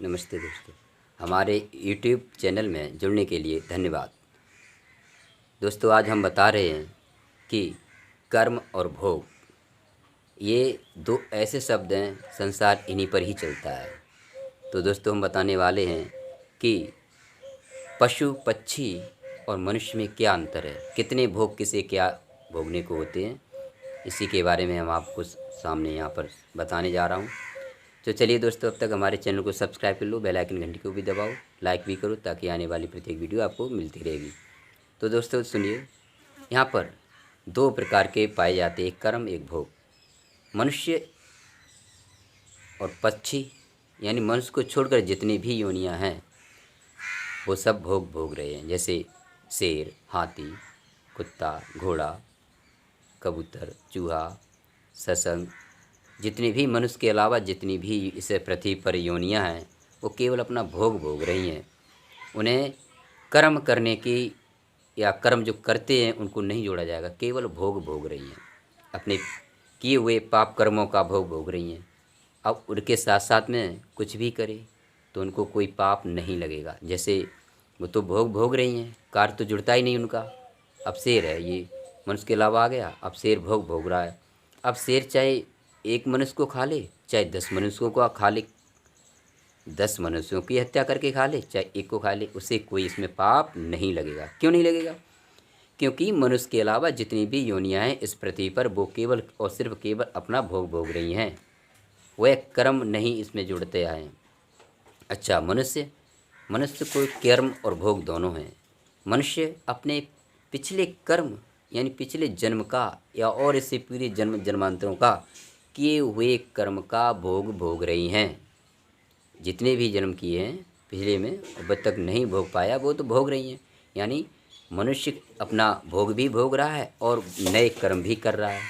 नमस्ते दोस्तों, हमारे YouTube चैनल में जुड़ने के लिए धन्यवाद। दोस्तों, आज हम बता रहे हैं कि कर्म और भोग ये दो ऐसे शब्द हैं, संसार इन्हीं पर ही चलता है। तो दोस्तों, हम बताने वाले हैं कि पशु, पक्षी और मनुष्य में क्या अंतर है, कितने भोग किसे क्या भोगने को होते हैं, इसी के बारे में हम आपको सामने यहाँ पर बताने जा रहा हूँ। तो चलिए दोस्तों, अब तक हमारे चैनल को सब्सक्राइब कर लो, बेल आइकन घंटी को भी दबाओ, लाइक भी करो ताकि आने वाली प्रत्येक वीडियो आपको मिलती रहेगी। तो दोस्तों सुनिए, यहाँ पर दो प्रकार के पाए जाते हैं, एक कर्म एक भोग। मनुष्य और पक्षी यानी मनुष्य को छोड़कर जितनी भी योनियाँ हैं वो सब भोग भोग रहे हैं। जैसे शेर, हाथी, कुत्ता, घोड़ा, कबूतर, चूहा, ससंग, जितनी भी मनुष्य के अलावा जितनी भी इस पृथ्वी पर योनियाँ हैं वो केवल अपना भोग भोग रही हैं। उन्हें कर्म करने की या कर्म जो करते हैं उनको नहीं जोड़ा जाएगा, केवल भोग भोग रही हैं, अपने किए हुए पाप कर्मों का भोग भोग रही हैं। अब उनके साथ साथ में कुछ भी करे तो उनको कोई पाप नहीं लगेगा। जैसे वो तो भोग भोग रही हैं, कार्य तो जुड़ता ही नहीं उनका। अब शेर है, ये मनुष्य के अलावा आ गया, अब शेर भोग भोग रहा है। अब शेर चाहे एक मनुष्य को खा ले, चाहे 10 मनुष्यों को खा ले, 10 मनुष्यों की हत्या करके खा ले, चाहे एक को खा ले, उसे कोई इसमें पाप नहीं लगेगा। क्यों नहीं लगेगा? क्योंकि मनुष्य के अलावा जितनी भी योनियाँ हैं इस पृथ्वी पर वो केवल और सिर्फ केवल अपना भोग भोग रही हैं, वह कर्म नहीं इसमें जुड़ते आए। अच्छा, मनुष्य को कर्म और भोग दोनों हैं। मनुष्य अपने पिछले कर्म यानी पिछले जन्म का या और इससे पूरे जन्मांतरों का किए हुए कर्म का भोग भोग रही हैं। जितने भी जन्म किए हैं पिछले में अब तक नहीं भोग पाया वो तो भोग रही हैं। यानी मनुष्य अपना भोग भी भोग रहा है और नए कर्म भी कर रहा है।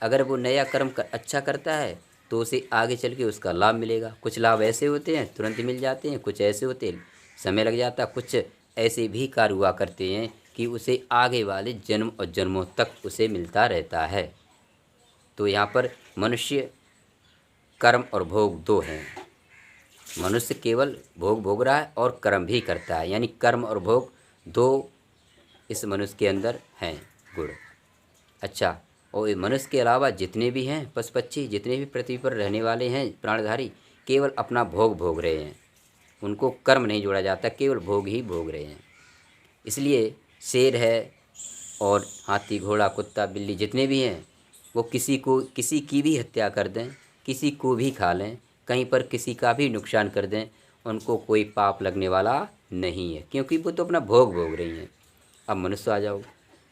अगर वो नया कर्म अच्छा करता है तो उसे आगे चल के उसका लाभ मिलेगा। कुछ लाभ ऐसे होते हैं तुरंत मिल जाते हैं, कुछ ऐसे होते हैं समय लग जाता है, कुछ ऐसे भी कार्य हुआ करते हैं कि उसे आगे वाले जन्म और जन्मों तक उसे मिलता रहता है। तो यहाँ पर मनुष्य, कर्म और भोग दो हैं। मनुष्य केवल भोग भोग रहा है और कर्म भी करता है, यानी कर्म और भोग दो इस मनुष्य के अंदर हैं गुण। अच्छा, और मनुष्य के अलावा जितने भी हैं पशु पक्षी, जितने भी पृथ्वी पर रहने वाले हैं प्राणधारी, केवल अपना भोग भोग रहे हैं, उनको कर्म नहीं जोड़ा जाता, केवल भोग ही भोग रहे हैं। इसलिए शेर है और हाथी, घोड़ा, कुत्ता, बिल्ली जितने भी हैं वो किसी की भी हत्या कर दें, किसी को भी खा लें, कहीं पर किसी का भी नुकसान कर दें, उनको कोई पाप लगने वाला नहीं है, क्योंकि वो तो अपना भोग भोग रही हैं। अब मनुष्य आ जाओ,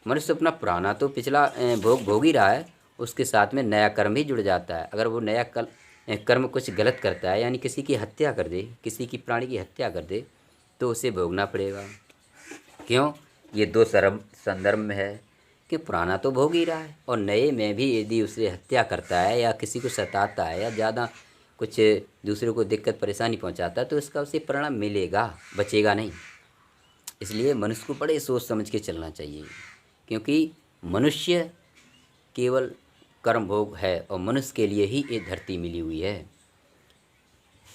मनुष्य अपना पुराना तो पिछला भोग भोग ही रहा है, उसके साथ में नया कर्म भी जुड़ जाता है। अगर वो नया कर्म कुछ गलत करता है यानी किसी की हत्या कर दे, किसी की प्राणी की हत्या कर दे, तो उसे भोगना पड़ेगा। क्यों? ये दो संदर्भ में है कि पुराना तो भोग ही रहा है और नए में भी यदि उसे हत्या करता है या किसी को सताता है या ज़्यादा कुछ दूसरों को दिक्कत परेशानी पहुंचाता है तो इसका उसे परिणाम मिलेगा, बचेगा नहीं। इसलिए मनुष्य को बड़े सोच समझ के चलना चाहिए, क्योंकि मनुष्य केवल कर्म भोग है और मनुष्य के लिए ही ये धरती मिली हुई है,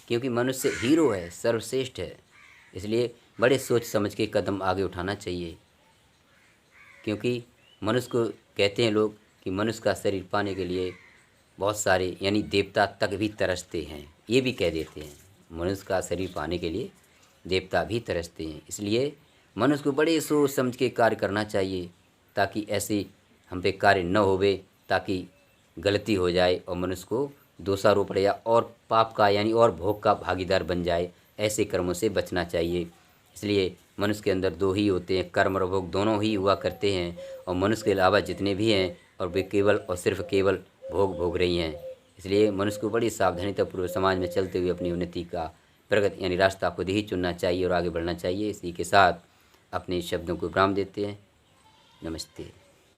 क्योंकि मनुष्य हीरो है, सर्वश्रेष्ठ है। इसलिए बड़े सोच समझ के कदम आगे उठाना चाहिए, क्योंकि मनुष्य को कहते हैं लोग कि मनुष्य का शरीर पाने के लिए बहुत सारे यानी देवता तक भी तरसते हैं, ये भी कह देते हैं मनुष्य का शरीर पाने के लिए देवता भी तरसते हैं। इसलिए मनुष्य को बड़े सोच समझ के कार्य करना चाहिए, ताकि ऐसे हम पे कार्य न होवे, ताकि गलती हो जाए और मनुष्य को दोषारोपण या और पाप का यानी और भोग का भागीदार बन जाए, ऐसे कर्मों से बचना चाहिए। इसलिए मनुष्य के अंदर दो ही होते हैं, कर्म और भोग दोनों ही हुआ करते हैं, और मनुष्य के अलावा जितने भी हैं और वे केवल और सिर्फ केवल भोग भोग रही हैं। इसलिए मनुष्य को बड़ी सावधानीतापूर्वक समाज में चलते हुए अपनी उन्नति का प्रगति यानी रास्ता खुद ही चुनना चाहिए और आगे बढ़ना चाहिए। इसी के साथ अपने शब्दों को विराम देते हैं। नमस्ते।